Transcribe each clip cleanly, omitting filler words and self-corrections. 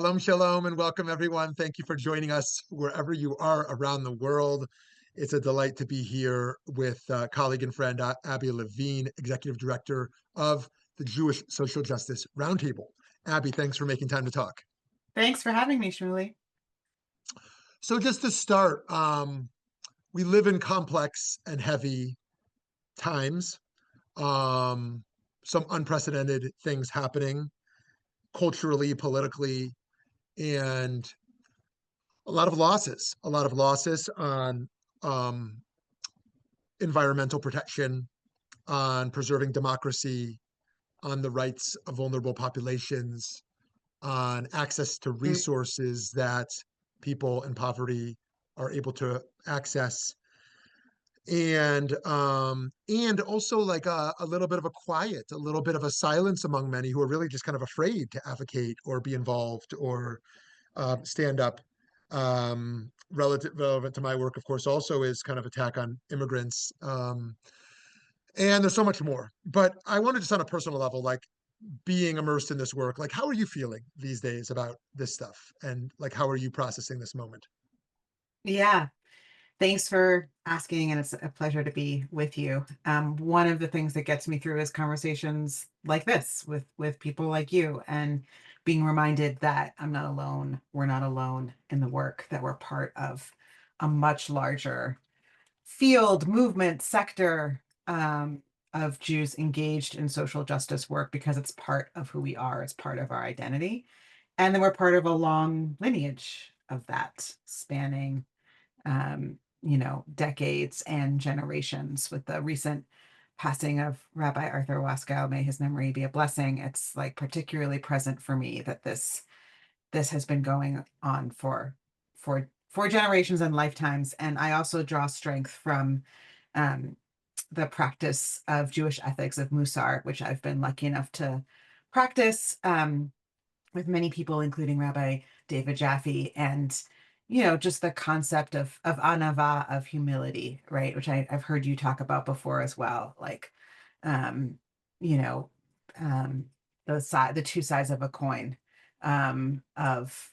Shalom, shalom, and welcome everyone. Thank you for joining us wherever you are around the world. It's a delight to be here with colleague and friend Abby Levine, Executive Director of the Jewish Social Justice Roundtable. Abby, thanks for making time to talk. Thanks for having me, Shmuly. So just to start, we live in complex and heavy times. Um, some unprecedented things happening culturally, politically, and a lot of losses on um, environmental protection, on preserving democracy, on the rights of vulnerable populations, on access to Mm. resources that people in poverty are able to access, and also like a little bit of a quiet, a little bit of a silence among many who are really just kind of afraid to advocate or be involved or stand up. Relevant to my work, of course, also is kind of attack on immigrants. And there's so much more. But I wanted just on a personal level, like being immersed in this work, like how are you feeling these days about this stuff? And like how are you processing this moment? Yeah, thanks for asking, and it's a pleasure to be with you. One of the things that gets me through is conversations like this with people like you, and being reminded that I'm not alone. We're not alone in the work, that we're part of a much larger field, movement, sector of Jews engaged in social justice work because it's part of who we are. It's part of our identity. And then we're part of a long lineage of that spanning, decades and generations. With the recent passing of Rabbi Arthur Waskow, may his memory be a blessing, it's like particularly present for me that this has been going on for generations and lifetimes. And I also draw strength from um, the practice of Jewish ethics of Musar, which I've been lucky enough to practice with many people, including Rabbi David Jaffe, and just the concept of anava, of humility, right? Which I've heard you talk about before as well, like um, you know, um, the two sides of a coin, of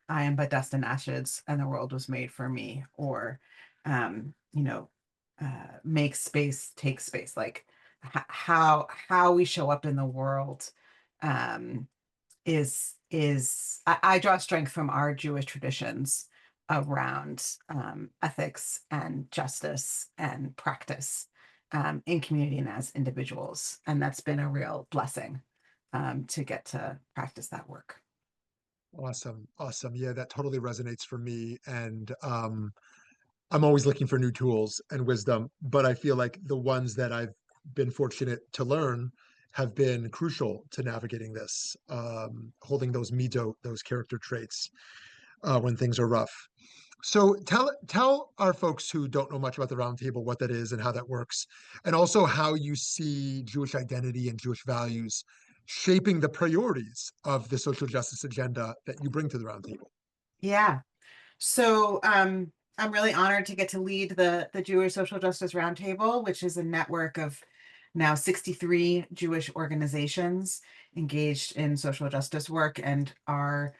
I am but dust and ashes, and the world was made for me, or um, you know, make space, take space, like how we show up in the world. Um, I draw strength from our Jewish traditions around ethics and justice and practice in community and as individuals, and that's been a real blessing to get to practice that work. Awesome. Awesome. Yeah, that totally resonates for me. And I'm always looking for new tools and wisdom, but I feel like the ones that I've been fortunate to learn have been crucial to navigating this, holding those midot, those character traits when things are rough. So tell our folks who don't know much about the roundtable what that is and how that works, and also how you see Jewish identity and Jewish values shaping the priorities of the social justice agenda that you bring to the roundtable. Yeah. So I'm really honored to get to lead the Jewish Social Justice Roundtable, which is a network of now 63 Jewish organizations engaged in social justice work. And our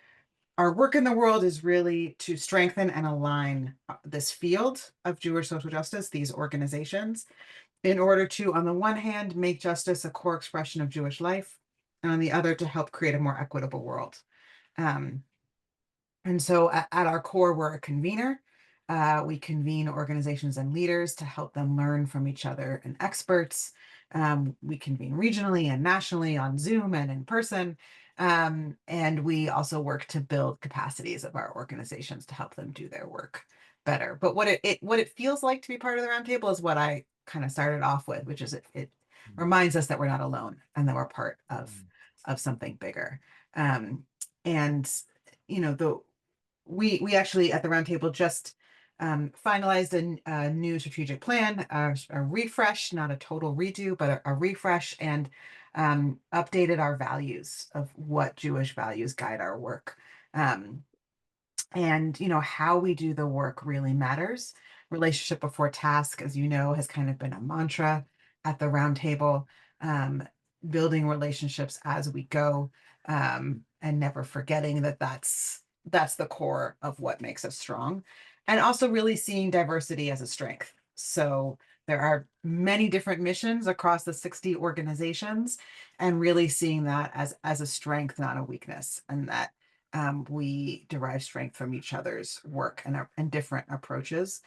work in the world is really to strengthen and align this field of Jewish social justice, these organizations, in order to, on the one hand, make justice a core expression of Jewish life, and on the other, to help create a more equitable world. Um, and so at our core, we're a convener. We convene organizations and leaders to help them learn from each other and experts. We convene regionally and nationally on Zoom and in person. And we also work to build capacities of our organizations to help them do their work better. But what it feels like to be part of the roundtable is what I kind of started off with, which is it reminds us that we're not alone and that we're part of something bigger. And the we actually at the roundtable just finalized a new strategic plan, a refresh, not a total redo, but a refresh, and updated our values of what Jewish values guide our work. Um, and how we do the work really matters. Relationship before task, as you know, has kind of been a mantra at the roundtable. Um, Building relationships as we go, and never forgetting that that's the core of what makes us strong, and also really seeing diversity as a strength. So there are many different missions across the 60 organizations, and really seeing that as a strength, not a weakness, and that we derive strength from each other's work and different approaches.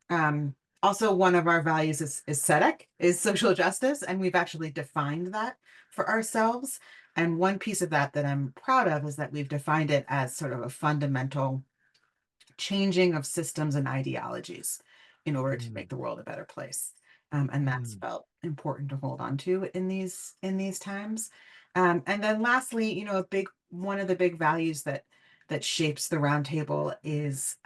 Um, Also, one of our values is civic, is social justice, and we've actually defined that for ourselves. And one piece of that that I'm proud of is that we've defined it as sort of a fundamental changing of systems and ideologies in order to make Mm, the world a better place. And that's mm, felt important to hold on to in these times. And then lastly, a big one of the big values that shapes the roundtable is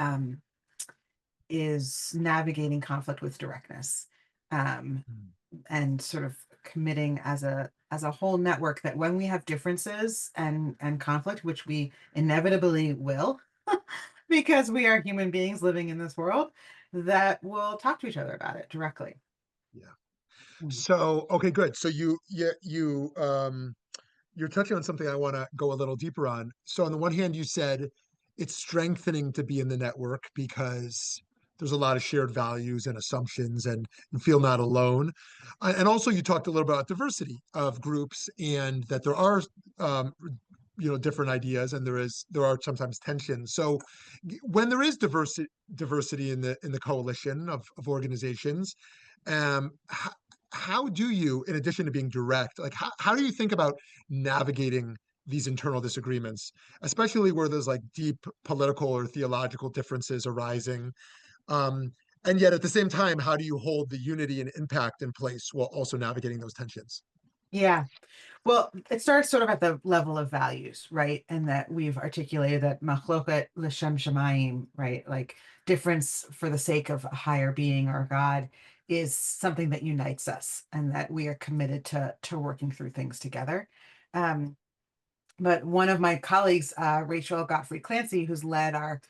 navigating conflict with directness, um, mm. and sort of committing as a whole network that when we have differences and conflict, which we inevitably will, because we are human beings living in this world, that will talk to each other about it directly. Yeah. Mm. So, okay, good. So you're touching on something I want to go a little deeper on. So on the one hand, you said it's strengthening to be in the network because there's a lot of shared values and assumptions and feel not alone. And also you talked a little about diversity of groups and that there are um, different ideas and there are sometimes tensions. So when there is diversity in the coalition of organizations, how do you, in addition to being direct, like how do you think about navigating these internal disagreements, especially where there's like deep political or theological differences arising? Um, and yet at the same time, how do you hold the unity and impact in place while also navigating those tensions? Yeah. Well, it starts sort of at the level of values, right? And that we've articulated that machloket l'shem shamayim, right? Like difference for the sake of a higher being or God is something that unites us, and that we are committed to working through things together. Um, but one of my colleagues, Rachel Godfrey Clancy, who's led our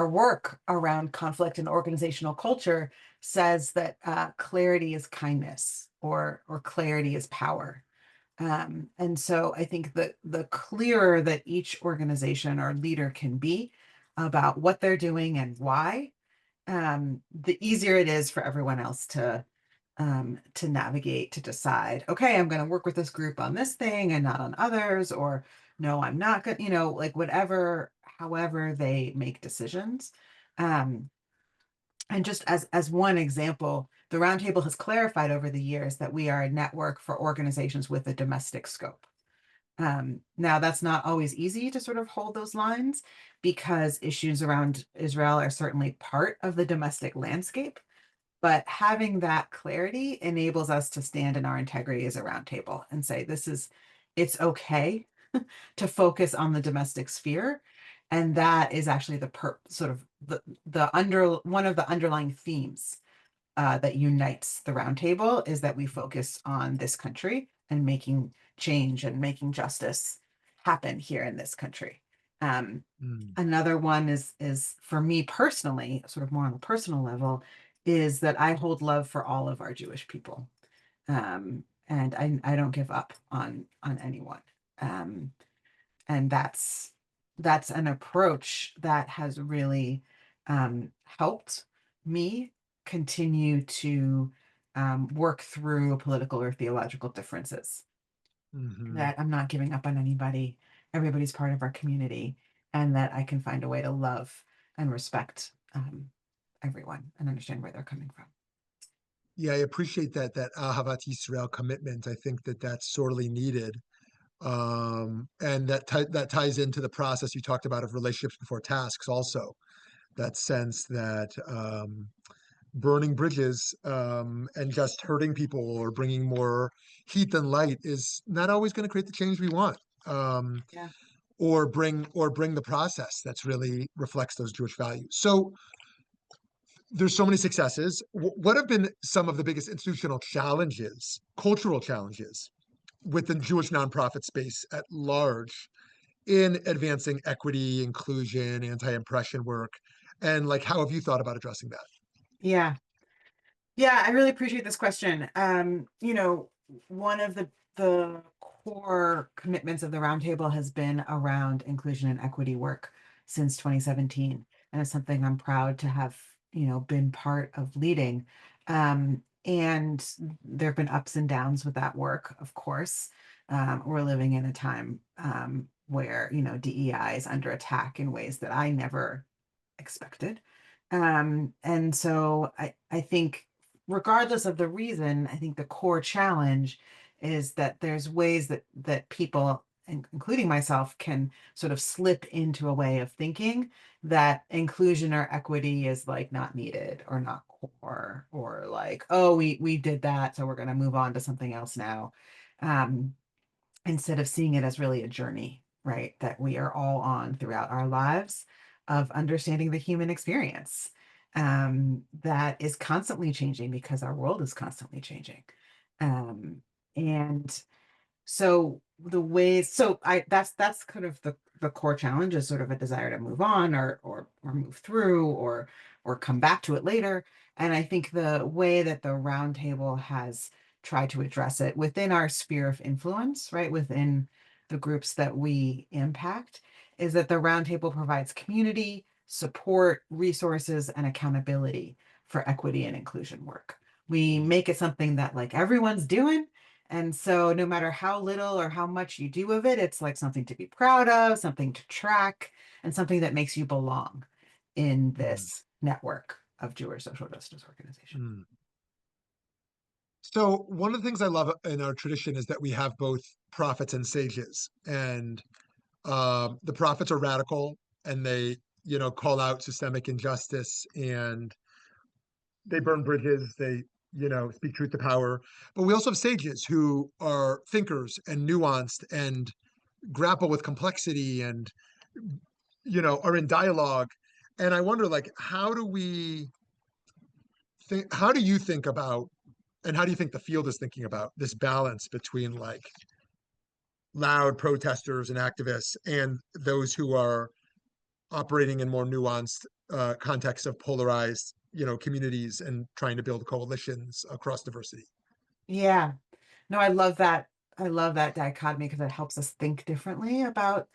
work around conflict and organizational culture, says that clarity is kindness, or clarity is power. And so I think that the clearer that each organization or leader can be about what they're doing and why, the easier it is for everyone else to navigate, to decide, okay, I'm going to work with this group on this thing and not on others, or no, I'm not going, like whatever, however they make decisions. Um, and just as one example, the Roundtable has clarified over the years that we are a network for organizations with a domestic scope. Now, that's not always easy to sort of hold those lines, because issues around Israel are certainly part of the domestic landscape. But having that clarity enables us to stand in our integrity as a roundtable and say, it's okay to focus on the domestic sphere. And that is actually sort of one of the underlying themes that unites the roundtable, is that we focus on this country and making change and making justice happen here in this country. Um, Mm, Another one is for me personally, sort of more on a personal level, is that I hold love for all of our Jewish people, and I don't give up on anyone. Um, and that's an approach that has really helped me continue to work through political or theological differences, mhm. that I'm not giving up on anybody, everybody's part of our community, and that I can find a way to love and respect everyone and understand where they're coming from. Yeah, I appreciate that Ahavat Yisrael commitment. I think that that's sorely needed. And that ties into the process you talked about of relationships before tasks also. That sense that burning bridges and just hurting people or bringing more heat than light is not always going to create the change we want. Um, Yeah. or bring the process that's really reflects those Jewish values. So there's so many successes. What have been some of the biggest institutional challenges, cultural challenges, with the Jewish nonprofit space at large in advancing equity, inclusion, anti-oppression work, and like how have you thought about addressing that? Yeah. Yeah, I really appreciate this question. One of the core commitments of the roundtable has been around inclusion and equity work since 2017. And it's something I'm proud to have, been part of leading. And there have been ups and downs with that work, of course. We're living in a time where, DEI is under attack in ways that I never expected. And so I think regardless of the reason, I think the core challenge is that there's ways that people, including myself, can sort of slip into a way of thinking that inclusion or equity is like not needed or not core, or like, oh, we did that, so we're going to move on to something else now. Um, Instead of seeing it as really a journey, right? That we are all on throughout our lives of understanding the human experience, that is constantly changing because our world is constantly changing. Um, and so the ways, so I that's kind of the core challenge, is sort of a desire to move on, or move through, or come back to it later. And I think the way that the roundtable has tried to address it within our sphere of influence, right, within the groups that we impact, is that the roundtable provides community, support, resources, and accountability for equity and inclusion work. We make it something that like everyone's doing, and so no matter how little or how much you do of it, it's like something to be proud of, something to track, and something that makes you belong in Mm, this network of Jewish social justice organizations. mm. So one of the things I love in our tradition is that we have both prophets and sages, and the prophets are radical, and they, call out systemic injustice, and they burn bridges. They, speak truth to power. But we also have sages who are thinkers and nuanced and grapple with complexity and, are in dialogue. And I wonder, like, how do you think about, and how do you think the field is thinking about this balance between like loud protesters and activists and those who are operating in more nuanced contexts of polarized, communities and trying to build coalitions across diversity? Yeah, no, I love that. I love that dichotomy because it helps us think differently about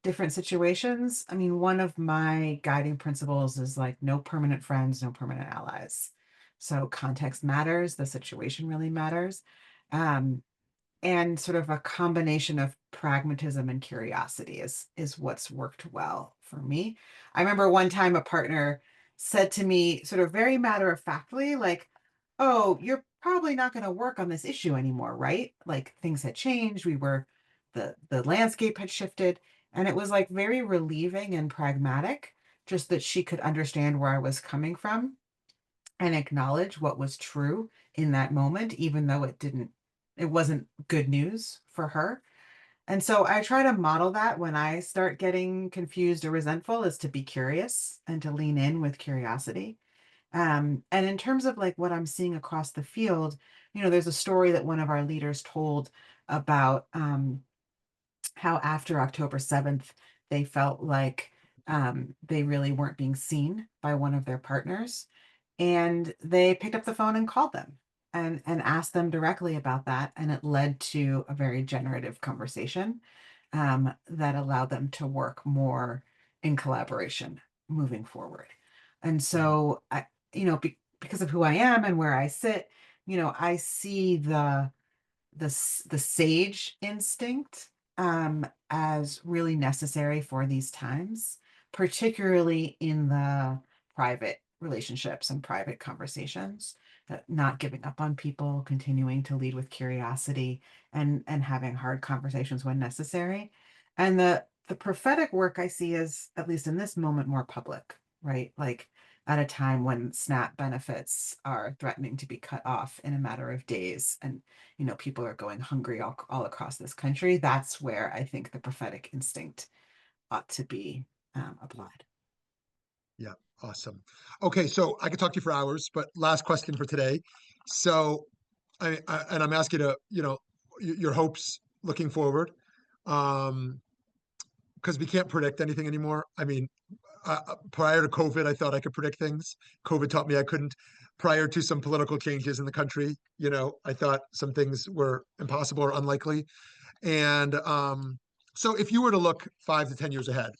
different situations. I mean, one of my guiding principles is like no permanent friends, no permanent allies. So context matters, the situation really matters. Um, and sort of a combination of pragmatism and curiosity is what's worked well for me. I remember one time a partner said to me sort of very matter of factly, like, oh, you're probably not going to work on this issue anymore, right? Like things had changed, the landscape had shifted, and it was like very relieving and pragmatic, just that she could understand where I was coming from and acknowledge what was true in that moment, even though it wasn't good news for her. And so I try to model that when I start getting confused or resentful, is to be curious and to lean in with curiosity. And in terms of like what I'm seeing across the field, there's a story that one of our leaders told about how after October 7th, they felt like they really weren't being seen by one of their partners. And they picked up the phone and called them and asked them directly about that. And it led to a very generative conversation that allowed them to work more in collaboration moving forward. And Mm, so because of who I am and where I sit, I see the sage instinct as really necessary for these times, particularly in the private relationships and private conversations. That not giving up on people, continuing to lead with curiosity, and having hard conversations when necessary. And the prophetic work I see is, at least in this moment, more public, right? Like at a time when SNAP benefits are threatening to be cut off in a matter of days, and people are going hungry all across this country. That's where I think the prophetic instinct ought to be applied. yeah, awesome. Okay, so I could talk to you for hours, but last question for today. So, and I'm asking to, your hopes looking forward, um, because we can't predict anything anymore. I mean, prior to COVID, I thought I could predict things. COVID taught me I couldn't. Prior to some political changes in the country, I thought some things were impossible or unlikely. And so if you were to look 5 to 10 years ahead,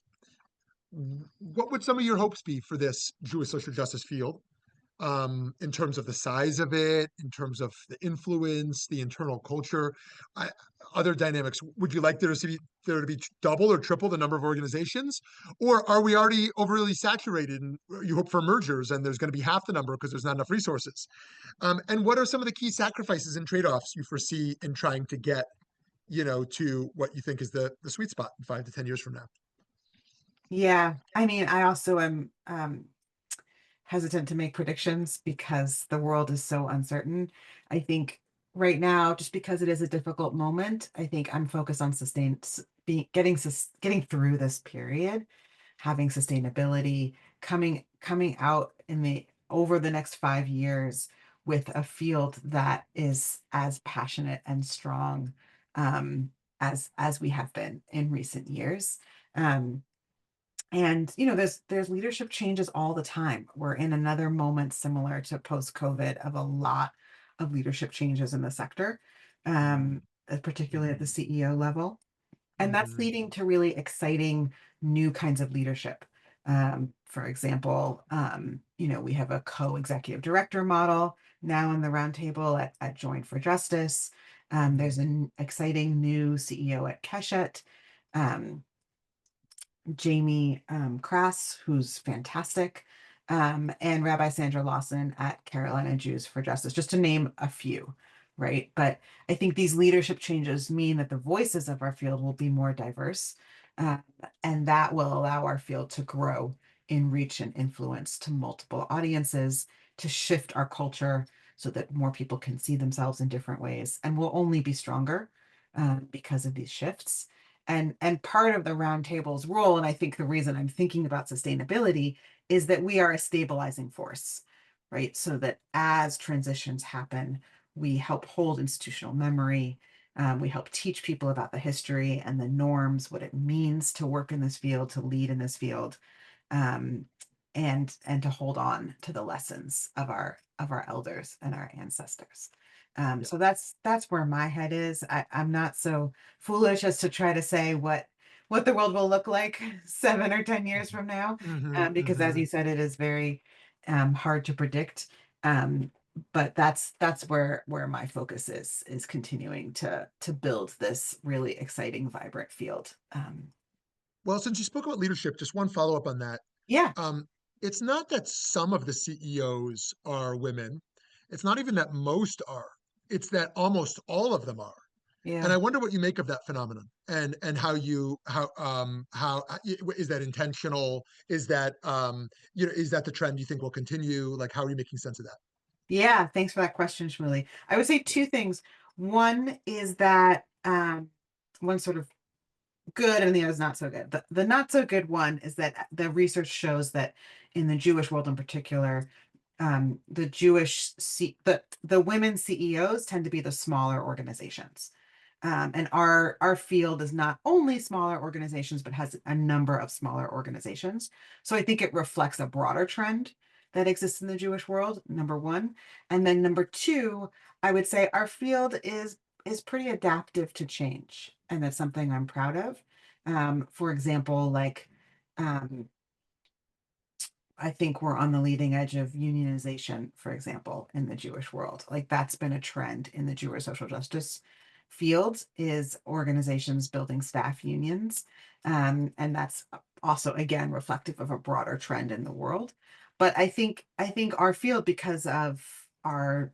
what would some of your hopes be for this Jewish social justice field, in terms of the size of it, in terms of the influence, the internal culture, I, other dynamics? Would you like there to be double or triple the number of organizations, or are we already overly saturated and you hope for mergers and there's going to be half the number because there's not enough resources? And what are some of the key sacrifices and trade-offs you foresee in trying to get, to what you think is the sweet spot in 5 to 10 years from now? Yeah, I mean, I also am hesitant to make predictions because the world is so uncertain. I think right now, just because it is a difficult moment, I think I'm focused on getting through this period, having sustainability, coming out in the over the next 5 years with a field that is as passionate and strong as we have been in recent years. Um, and there's leadership changes all the time. We're in another moment similar to post-COVID of a lot of leadership changes in the sector, particularly at the CEO level. And that's Mm-hmm. leading to really exciting new kinds of leadership. For example, we have a co-executive director model now in the roundtable at Join for Justice. Mm-hmm. There's an exciting new CEO at Keshet. Um, Jamie Crass, who's fantastic, and Rabbi Sandra Lawson at Carolina Jews for Justice, just to name a few, right? But I think these leadership changes mean that the voices of our field will be more diverse, uh, and that will allow our field to grow in reach and influence to multiple audiences, to shift our culture so that more people can see themselves in different ways, and we'll only be stronger because of these shifts. And part of the roundtable's role, and I think the reason I'm thinking about sustainability is that we are a stabilizing force, right? So that as transitions happen, we help hold institutional memory. We help teach people about the history and the norms, what it means to work in this field, to lead in this field, um, and to hold on to the lessons of our elders and our ancestors. Yeah. So that's where my head is. I'm not so foolish as to try to say what the world will look like 7 or 10 years from now, Mm-hmm. because as Mm-hmm. you said, it is very hard to predict. Um, but that's where my focus is continuing to build this really exciting, vibrant field. Well, since you spoke about leadership, just one follow up on that. Yeah, Um, it's not that some of the CEOs are women. It's not even that most are. It's that almost all of them are. And yeah. I wonder what you make of that phenomenon, and how is that intentional? Is that the trend you think will continue? Like, how are you making sense of that? Yeah, thanks for that question, Shmuly. I would say two things. One is that one sort of good and the other is not so good. The not so good one is that the research shows that in the Jewish world in particular, the the women CEOs tend to be the smaller organizations. And our field is not only smaller organizations, but has a number of smaller organizations. So I think it reflects a broader trend that exists in the Jewish world, number one. And then number two, I would say our field is pretty adaptive to change. And that's something I'm proud of. For example, like um, I think we're on the leading edge of unionization, for example, in the Jewish world. Like that's been a trend in the Jewish social justice field is organizations building staff unions. And that's also again reflective of a broader trend in the world. But I think our field, because of our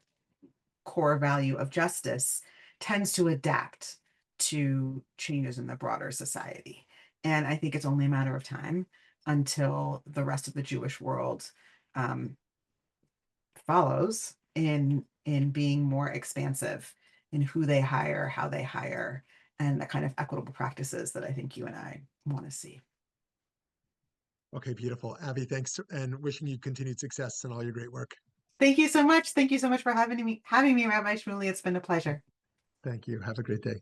core value of justice, tends to adapt to changes in the broader society. And I think it's only a matter of time until the rest of the Jewish world um, follows in being more expansive in who they hire, how they hire, and the kind of equitable practices that I think you and I want to see. Okay, beautiful. Abby, thanks, and wishing you continued success in all your great work. Thank you so much. Thank you so much for having me, Rabbi Shmuley. It's been a pleasure. Thank you. Have a great day.